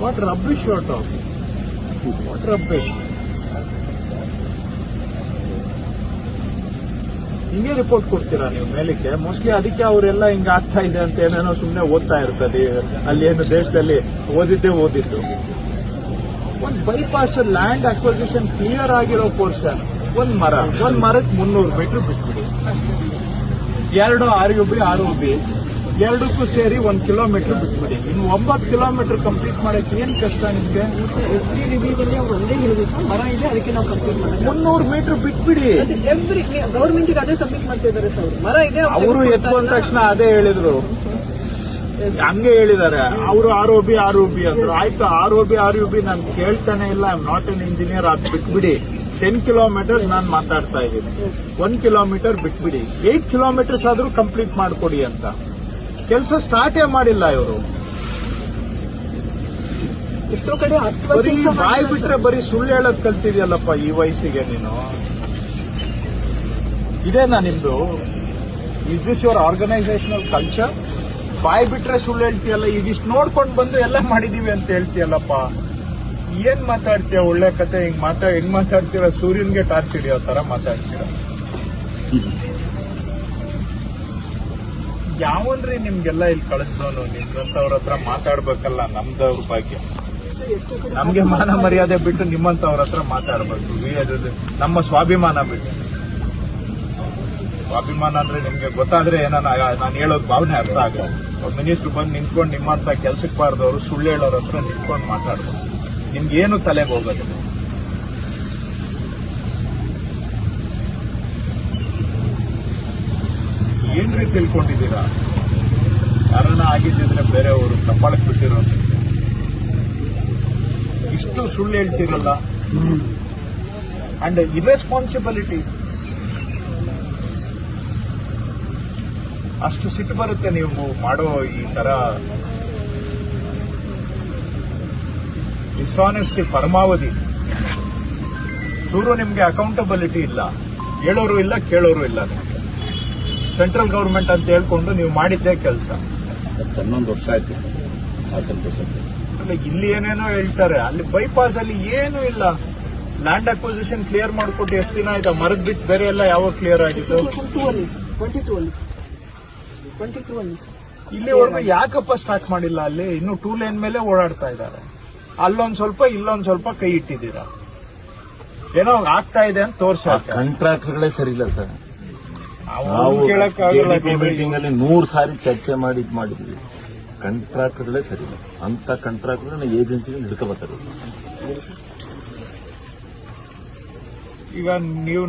What rubbish you are talking? What rubbish? ಹಿಂಗೆ report ಕೊಡ್ತೀರಾ ನೀವು ಮೇಲಕ್ಕೆ? ಮೋಸ್ಟ್ಲಿ ಅದಕ್ಕೆ ಅವರೆಲ್ಲ ಹಿಂಗ ಆಗ್ತಾ ಇದೆ ಅಂತ ಏನೇನೋ ಸುಮ್ಮನೆ ಓದ್ತಾ ಇರ್ತದೆ. ಅಲ್ಲಿ ಏನು ದೇಶದಲ್ಲಿ ಓದಿದ್ದು ಒಂದು ಬೈಪಾಸ್ ಲ್ಯಾಂಡ್ ಅಕ್ವಿಸಿಷನ್ ಕ್ಲಿಯರ್ ಆಗಿರೋ ಪೋರ್ಷನ್, ಒಂದ್ ಮರಕ್ಕೆ 300 ಮೀಟರ್ ಬಿಟ್ಬಿಡಿ. 2 RUB ಎರಡಕ್ಕೂ ಸೇರಿ 1 ಕಿಲೋಮೀಟರ್ ಬಿಟ್ಬಿಡಿ. ಇನ್ನು 9 ಕಿಲೋಮೀಟರ್ ಕಂಪ್ಲೀಟ್ ಮಾಡಕ್ಕೆ ಏನ್ ಕಷ್ಟ ನಿಮ್ಗೆ? FD ರಿವ್ಯೂವಲ್ಲಿ ಅವ್ರು ಒಂದೇ ಹೇಳಿದ್ರು ಸರ್, ಮರ ಇದೆ ಅದಕ್ಕೆ ನಾವು ಕಂಪ್ಲೀಟ್ ಮಾಡೋದು. 300 ಮೀಟರ್ ಬಿಟ್ಬಿಡಿ. ಗೌರ್ಮೆಂಟ್ ಅದೇ ಸಬ್ಮಿಟ್ ಮಾಡ್ತಾ ಇದ್ದಾರೆ ಸರ್. ಮರ ಇದೆ ಅವರು ಎತ್ಕೊಂಡ ತಕ್ಷಣ ಅದೇ ಹೇಳಿದ್ರು, ಹಂಗೆ ಹೇಳಿದ್ದಾರೆ. ಅವರು ROB ಅಂದ್ರು. ಆಯ್ತು, ROB ನಾನು ಕೇಳ್ತಾನೆ ಇಲ್ಲ. I am not an engineer. ಅದು ಬಿಟ್ಬಿಡಿ. 10 ಕಿಲೋಮೀಟರ್ ನಾನು ಮಾತಾಡ್ತಾ ಇದ್ದೀನಿ. 1 ಕಿಲೋಮೀಟರ್ ಬಿಟ್ಬಿಡಿ. 8 ಕಿಲೋಮೀಟರ್ಸ್ ಆದ್ರೂ ಕಂಪ್ಲೀಟ್ ಮಾಡ್ಕೊಡಿ ಅಂತ. ಕೆಲಸ ಸ್ಟಾರ್ಟೇ ಮಾಡಿಲ್ಲ ಇವರು. ಎಷ್ಟೋ ಕಡೆ ಬರೀ ಬಾಯ್ ಬಿಟ್ರೆ ಬರೀ ಸುಳ್ಳು ಹೇಳೋದ್ ಕಲ್ತಿದ್ಯಲ್ಲಪ್ಪ ಈ ವಯಸ್ಸಿಗೆ ನೀನು. ಇದೇನಾ ನಿಮ್ದು? Is this your organisational culture? ಬಾಯ್ ಬಿಟ್ರೆ ಸುಳ್ಳು ಹೇಳ್ತೀಯಲ್ಲ. ಇದಿಷ್ಟು ನೋಡ್ಕೊಂಡು ಬಂದು ಎಲ್ಲ ಮಾಡಿದೀವಿ ಅಂತ ಹೇಳ್ತೀಯಲ್ಲಪ್ಪ. ಏನ್ ಮಾತಾಡ್ತೀಯ? ಒಳ್ಳೆ ಕತೆ ಹೆಂಗ್ ಮಾತಾಡ್ತೀರ? ಸೂರ್ಯನ್ಗೆ ಟಾರ್ಚ್ ಹಿಡಿಯೋ ತರ ಮಾತಾಡ್ತೀರ. ಯಾವನ್ರಿ ನಿಮ್ಗೆಲ್ಲ ಇಲ್ಲಿ ಕಳಿಸ್ದವನು? ನಿಮ್ದಂತವ್ರ ಹತ್ರ ಮಾತಾಡ್ಬೇಕಲ್ಲ. ನಮ್ದವ್ರ ಭಾಗ್ಯ. ನಮ್ಗೆ ಮಾನ ಮರ್ಯಾದೆ ಬಿಟ್ಟು ನಿಮ್ಮಂತವ್ರ ಹತ್ರ ಮಾತಾಡ್ಬೇಕು. ನಮ್ಮ ಸ್ವಾಭಿಮಾನ ಬಿಟ್ಟು. ಸ್ವಾಭಿಮಾನ ಅಂದ್ರೆ ನಿಮ್ಗೆ ಗೊತ್ತಾದ್ರೆ ಏನೋ ನಾನು ಹೇಳೋದ್ ಭಾವನೆ ಅರ್ಥ ಆಗಲ್ಲ. ಮಿನಿಸ್ಟರ್ ಬಂದು ನಿಂತ್ಕೊಂಡು ನಿಮ್ಮಂತ ಕೆಲ್ಸಕ್ಕೆ ಬಾರ್ದವ್ರು ಸುಳ್ಳು ಹೇಳೋರ ಹತ್ರ ನಿಂತ್ಕೊಂಡು ಮಾತಾಡ್ಬೇಕು. ನಿಮ್ಗೇನು ತಲೆಗೆ ಹೋಗೋದಿಲ್ಲ. ಏನ್ರಿ ತಿಳ್ಕೊಂಡಿದ್ದೀರಾ? ಕಾರಣ ಆಗಿದ್ದಿದ್ರೆ ಬೇರೆಯವರು ಕಪಾಳಕ್ಕೆ ಬಿಟ್ಟಿರೋ. ಇಷ್ಟು ಸುಳ್ಳು ಹೇಳ್ತಿರಲ್ಲ. And irresponsibility. ಅಷ್ಟು ಸಿಟ್ಟು ಬರುತ್ತೆ ನೀವು ಮಾಡೋ ಈ ತರ ಡಿಸಾನೆಸ್ಟಿ ಪರಮಾವಧಿ. ಚೂರು ನಿಮ್ಗೆ ಅಕೌಂಟಬಿಲಿಟಿ ಇಲ್ಲ. ಹೇಳೋರು ಇಲ್ಲ, ಕೇಳೋರು ಇಲ್ಲ. ನಿಮ್ಗೆ ಸೆಂಟ್ರಲ್ ಗವರ್ಮೆಂಟ್ ಅಂತ ಹೇಳ್ಕೊಂಡು ನೀವು ಮಾಡಿದ್ದೇ ಕೆಲಸ. 11 ವರ್ಷ ಆಯ್ತು ಅಲ್ಲ, ಇಲ್ಲಿ ಏನೇನೋ ಹೇಳ್ತಾರೆ. ಅಲ್ಲಿ ಬೈಪಾಸ್ ಅಲ್ಲಿ ಏನೂ ಇಲ್ಲ. ಲ್ಯಾಂಡ್ ಅಕ್ವಿಸಿಷನ್ ಕ್ಲಿಯರ್ ಮಾಡ್ಕೊಟ್ಟು ಎಷ್ಟು ದಿನ ಆಯ್ತಾ? ಮರದ ಬಿಟ್ಟು ಬೇರೆ ಎಲ್ಲ ಯಾವಾಗ ಕ್ಲಿಯರ್ ಆಗಿತ್ತು? 22 ಇಲ್ಲಿವರೆಗೂ ಯಾಕಪ್ಪ ಸ್ಟಾರ್ಟ್ ಮಾಡಿಲ್ಲ? ಅಲ್ಲಿ ಇನ್ನು 2 ಲೇನ್ ಮೇಲೆ ಓಡಾಡ್ತಾ ಇದ್ದಾರೆ. ಅಲ್ಲೊಂದ್ ಸ್ವಲ್ಪ ಇಲ್ಲೊಂದ್ ಸ್ವಲ್ಪ ಕೈ ಇಟ್ಟಿದ್ದೀರಾ. ಏನೋ ಆಗ್ತಾ ಇದೆ ಅಂತ ತೋರ್ಸಾಕ. ಕಾಂಟ್ರಾಕ್ಟರ್ಗಳೇ ಸರಿ ಇಲ್ಲ ಸರ್. ನಾವು ಕೇಳಕ್ಕಾಗಲ್ಲ. ಮೀಟಿಂಗ್ ಅಲ್ಲಿ 100 ಸಾರಿ ಚರ್ಚೆ ಮಾಡಿದ್ವಿ. ಕಾಂಟ್ರಾಕ್ಟರ್ಗಳೇ ಸರಿ ಇಲ್ಲ. ಅಂತ ಕಾಂಟ್ರಾಕ್ಟರ್ ಏಜೆನ್ಸಿಗೆ ಹಿಡ್ಕೋಬೇಕಾದ್ರೆ ಈಗ ನೀವು